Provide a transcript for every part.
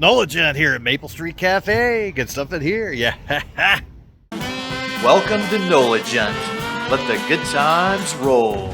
Nolagent here at Maple Street Café. Good stuff in here. Yeah. Welcome to Nolagent. Let the good times roll.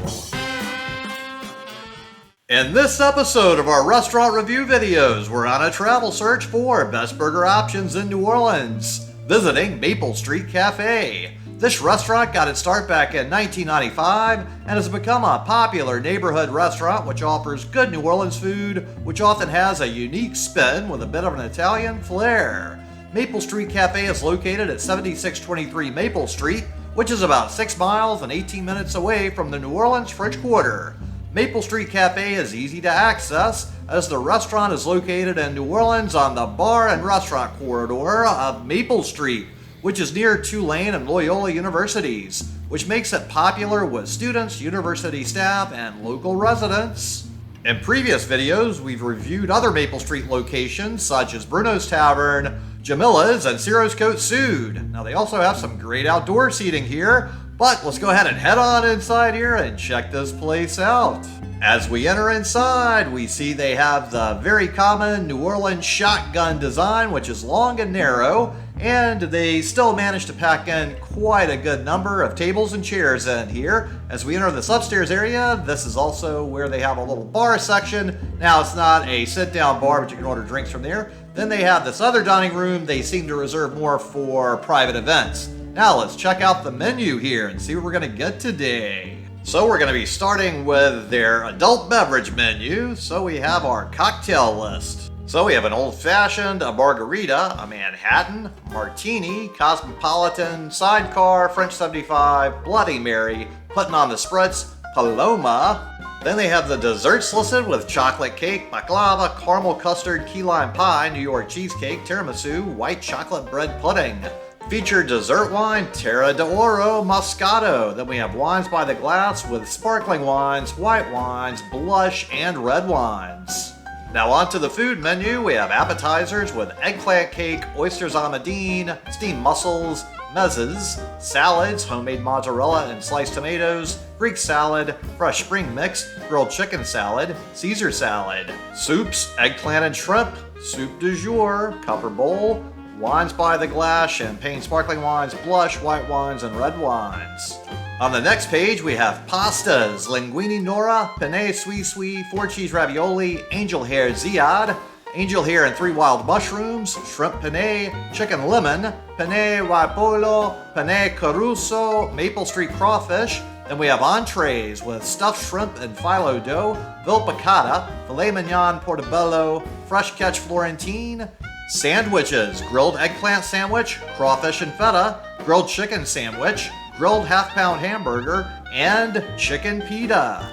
In this episode of our restaurant review videos, we're on a travel search for best burger options in New Orleans, visiting Maple Street Café. This restaurant got its start back in 1995 and has become a popular neighborhood restaurant which offers good New Orleans food, which often has a unique spin with a bit of an Italian flair. Maple Street Café is located at 7623 Maple Street, which is about 6 miles and 18 minutes away from the New Orleans French Quarter. Maple Street Café is easy to access as the restaurant is located in New Orleans on the bar and restaurant corridor of Maple Street, which is near Tulane and Loyola Universities, which makes it popular with students, university staff, and local residents. In previous videos, we've reviewed other Maple Street locations such as Bruno's Tavern, Jamila's, and Ciro's Cote Sud. Now they also have some great outdoor seating here, but let's go ahead and head on inside here and check this place out. As we enter inside, we see they have the very common New Orleans shotgun design, which is long and narrow, and they still managed to pack in quite a good number of tables and chairs in here. As we enter this upstairs area, this is also where they have a little bar section. Now it's not a sit-down bar, but you can order drinks from there. Then they have this other dining room they seem to reserve more for private events. Now let's check out the menu here and see what we're gonna get today. So we're going to be starting with their adult beverage menu. So we have our cocktail list. So we have an old-fashioned, a margarita, a Manhattan, martini, cosmopolitan, sidecar, French 75, Bloody Mary, putting on the spritz, Paloma. Then they have the desserts listed with chocolate cake, baklava, caramel custard, key lime pie, New York cheesecake, tiramisu, white chocolate bread pudding. Featured dessert wine, Terra d'Oro Moscato. Then we have wines by the glass with sparkling wines, white wines, blush, and red wines. Now on to the food menu. We have appetizers with eggplant cake, oysters a la Medine, steamed mussels, mezzes, salads, homemade mozzarella and sliced tomatoes, Greek salad, fresh spring mix, grilled chicken salad, Caesar salad, soups, eggplant and shrimp, soup du jour, copper bowl, wines by the glass, champagne sparkling wines, blush, white wines, and red wines. On the next page, we have pastas, linguine nora, penne sui sui, 4-cheese ravioli, angel hair ziad, angel hair and 3 wild mushrooms, shrimp penne, chicken lemon, penne rapolo, penne caruso, Maple Street crawfish. Then we have entrees with stuffed shrimp and phyllo dough, vil piccata, filet mignon portobello, fresh catch Florentine. Sandwiches, grilled eggplant sandwich, crawfish and feta, grilled chicken sandwich, grilled half-pound hamburger, and chicken pita.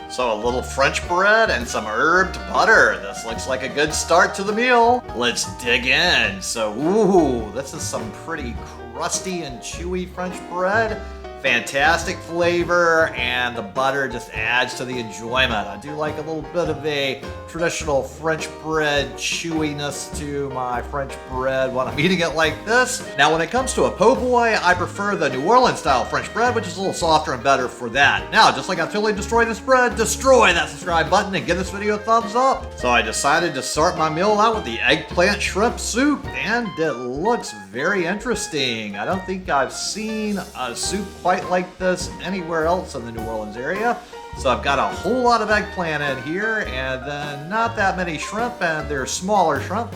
So a little French bread and some herbed butter. This looks like a good start to the meal. Let's dig in. So, this is some pretty crusty and chewy French bread. Fantastic flavor, and the butter just adds to the enjoyment. I do like a little bit of a traditional French bread chewiness to my French bread when I'm eating it like this. Now when it comes to a po' boy, I prefer the New Orleans style French bread, which is a little softer and better for that. Now, just like I totally destroyed this bread, destroy that subscribe button and give this video a thumbs up. So I decided to start my meal out with the eggplant shrimp soup, and it looks very interesting. I don't think I've seen a soup quite like this anywhere else in the New Orleans area. So I've got a whole lot of eggplant in here, and then not that many shrimp, and they're smaller shrimp.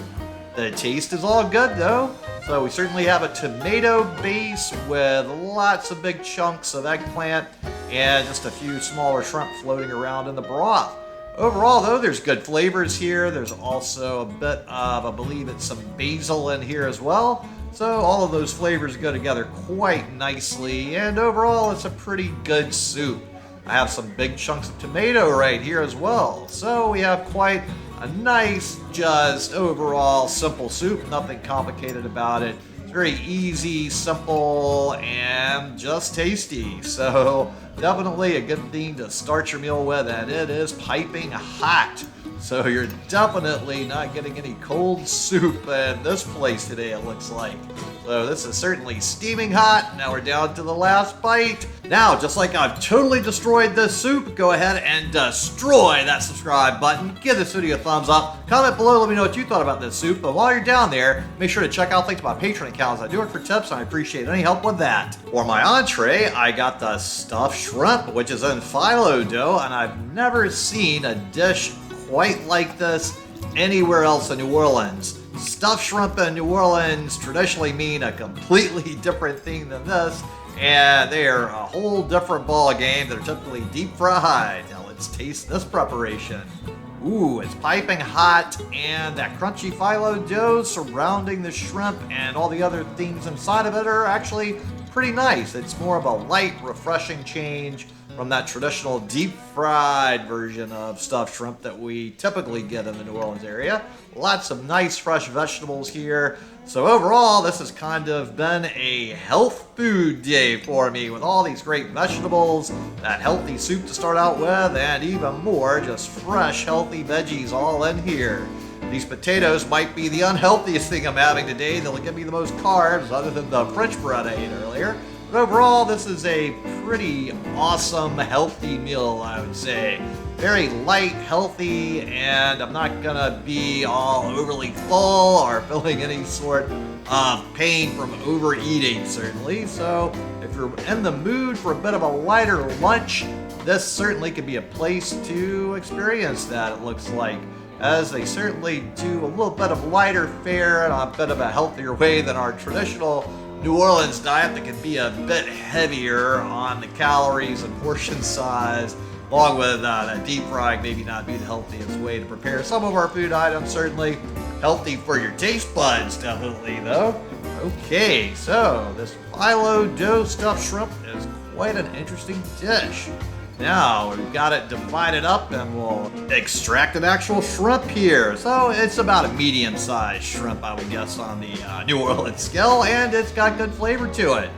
The taste is all good though. So we certainly have a tomato base with lots of big chunks of eggplant and just a few smaller shrimp floating around in the broth. Overall though, there's good flavors here. There's also a bit of, I believe it's some basil in here as well. So all of those flavors go together quite nicely, and overall it's a pretty good soup. I have some big chunks of tomato right here as well. So we have quite a nice, just overall simple soup. Nothing complicated about it. It's very easy, simple, and just tasty. So definitely a good thing to start your meal with, and it is piping hot. So you're definitely not getting any cold soup in this place today, it looks like. So this is certainly steaming hot. Now we're down to the last bite. Now, just like I've totally destroyed this soup, go ahead and destroy that subscribe button. Give this video a thumbs up. Comment below, let me know what you thought about this soup. But while you're down there, make sure to check out links to my Patreon account. I do it for tips, and I appreciate any help with that. For my entree, I got the stuffed shrimp, which is in phyllo dough, and I've never seen a dish quite like this anywhere else in New Orleans. Stuffed shrimp in New Orleans traditionally mean a completely different thing than this, and they are a whole different ball game. They're typically deep fried. Now let's taste this preparation. Ooh, it's piping hot, and that crunchy phyllo dough surrounding the shrimp and all the other things inside of it are actually pretty nice. It's more of a light, refreshing change from that traditional deep fried version of stuffed shrimp that we typically get in the New Orleans area. Lots of nice fresh vegetables here. So overall, this has kind of been a health food day for me with all these great vegetables, that healthy soup to start out with, and even more just fresh, healthy veggies all in here. These potatoes might be the unhealthiest thing I'm having today. They'll give me the most carbs other than the French bread I ate earlier. But overall, this is a pretty awesome, healthy meal, I would say. Very light, healthy, and I'm not gonna be all overly full or feeling any sort of pain from overeating, certainly. So if you're in the mood for a bit of a lighter lunch, this certainly could be a place to experience that, it looks like, as they certainly do a little bit of lighter fare in a bit of a healthier way than our traditional New Orleans diet that can be a bit heavier on the calories and portion size, along with that deep frying maybe not be the healthiest way to prepare some of our food items. Certainly healthy for your taste buds, definitely though. Okay, so this phyllo dough stuffed shrimp is quite an interesting dish. Now we've got it divided up, and we'll extract an actual shrimp here. So it's about a medium-sized shrimp, I would guess, on the New Orleans scale, and it's got good flavor to it.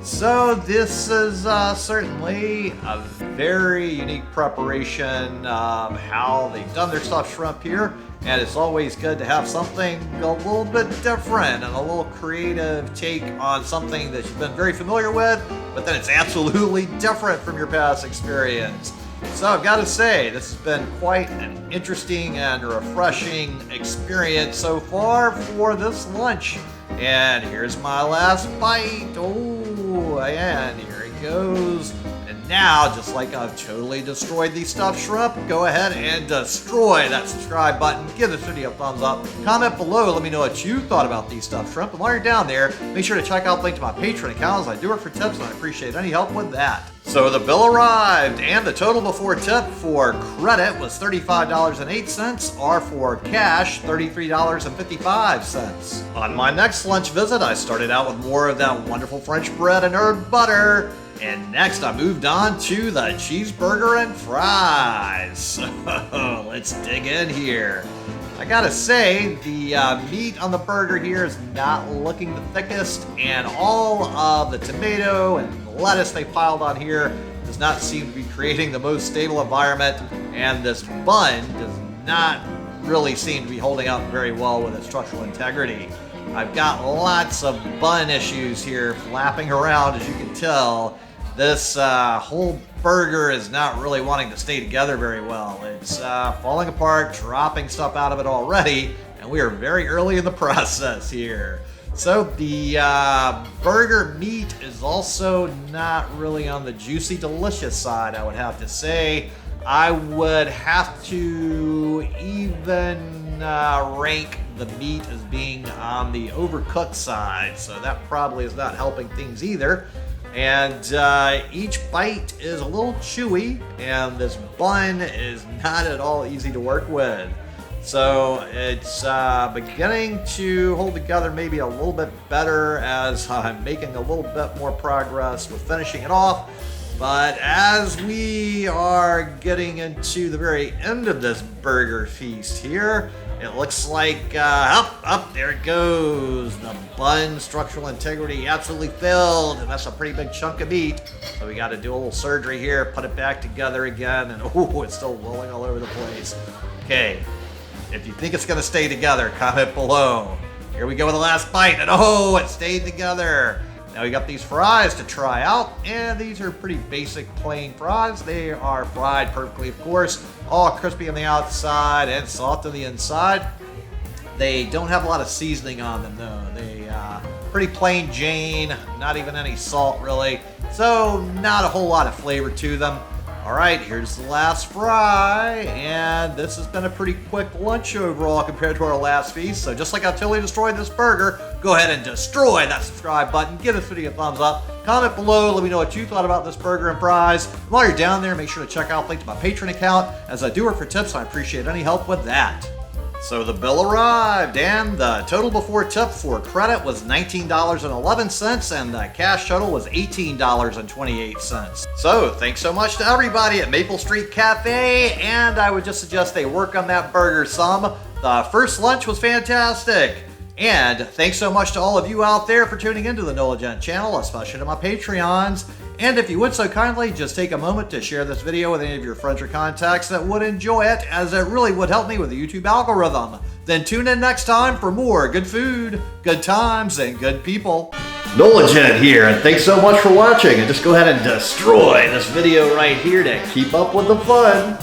So this is certainly a very unique preparation of how they've done their stuffed shrimp here. And it's always good to have something a little bit different and a little creative take on something that you've been very familiar with, but then it's absolutely different from your past experience. So I've got to say, this has been quite an interesting and refreshing experience so far for this lunch. And here's my last bite. Oh, and here it goes. And now, just like I've totally destroyed the stuffed shrimp, go ahead and destroy that subscribe button. Give this video a thumbs up. Comment below, let me know what you thought about these stuffed shrimp. And while you're down there, make sure to check out the link to my Patreon account, as I do it for tips, and I appreciate any help with that. So the bill arrived, and the total before tip for credit was $35.08, or for cash, $33.55. On my next lunch visit, I started out with more of that wonderful French bread and herb butter. And next I moved on to the cheeseburger and fries. So let's dig in here. I gotta say, the meat on the burger here is not looking the thickest, and all of the tomato and lettuce they piled on here does not seem to be creating the most stable environment, and this bun does not really seem to be holding up very well with its structural integrity. I've got lots of bun issues here flapping around, as you can tell. This whole burger is not really wanting to stay together very well. It's falling apart, dropping stuff out of it already, and we are very early in the process here. So the burger meat is also not really on the juicy, delicious side, I would have to say. I would have to even rank the meat as being on the overcooked side, so that probably is not helping things either. And each bite is a little chewy, and this bun is not at all easy to work with. So it's beginning to hold together maybe a little bit better as I'm making a little bit more progress with finishing it off. But as we are getting into the very end of this burger feast here. It looks like, up, there it goes. The bun, structural integrity, absolutely filled, and that's a pretty big chunk of meat. So we got to do a little surgery here, put it back together again, and oh, it's still rolling all over the place. Okay, if you think it's going to stay together, comment below. Here we go with the last bite, and oh, it stayed together. Now we got these fries to try out, and these are pretty basic plain fries. They are fried perfectly, of course, all crispy on the outside and soft on the inside. They don't have a lot of seasoning on them though. They pretty plain Jane, not even any salt really, so not a whole lot of flavor to them. All right, here's the last fry, and this has been a pretty quick lunch overall compared to our last feast. So just like I totally destroyed this burger, go ahead and destroy that subscribe button, give this video a thumbs up, comment below, let me know what you thought about this burger and fries. And while you're down there, make sure to check out the link to my Patreon account, as I do work for tips, and I appreciate any help with that. So the bill arrived, and the total before tip for credit was $19.11, and the cash total was $18.28. So thanks so much to everybody at Maple Street Café, and I would just suggest they work on that burger some. The first lunch was fantastic. And thanks so much to all of you out there for tuning into the NOLA Gent channel, especially to my Patreons. And if you would so kindly, just take a moment to share this video with any of your friends or contacts that would enjoy it, as it really would help me with the YouTube algorithm. Then tune in next time for more good food, good times, and good people. NOLA Gent here, and thanks so much for watching. And just go ahead and destroy this video right here to keep up with the fun.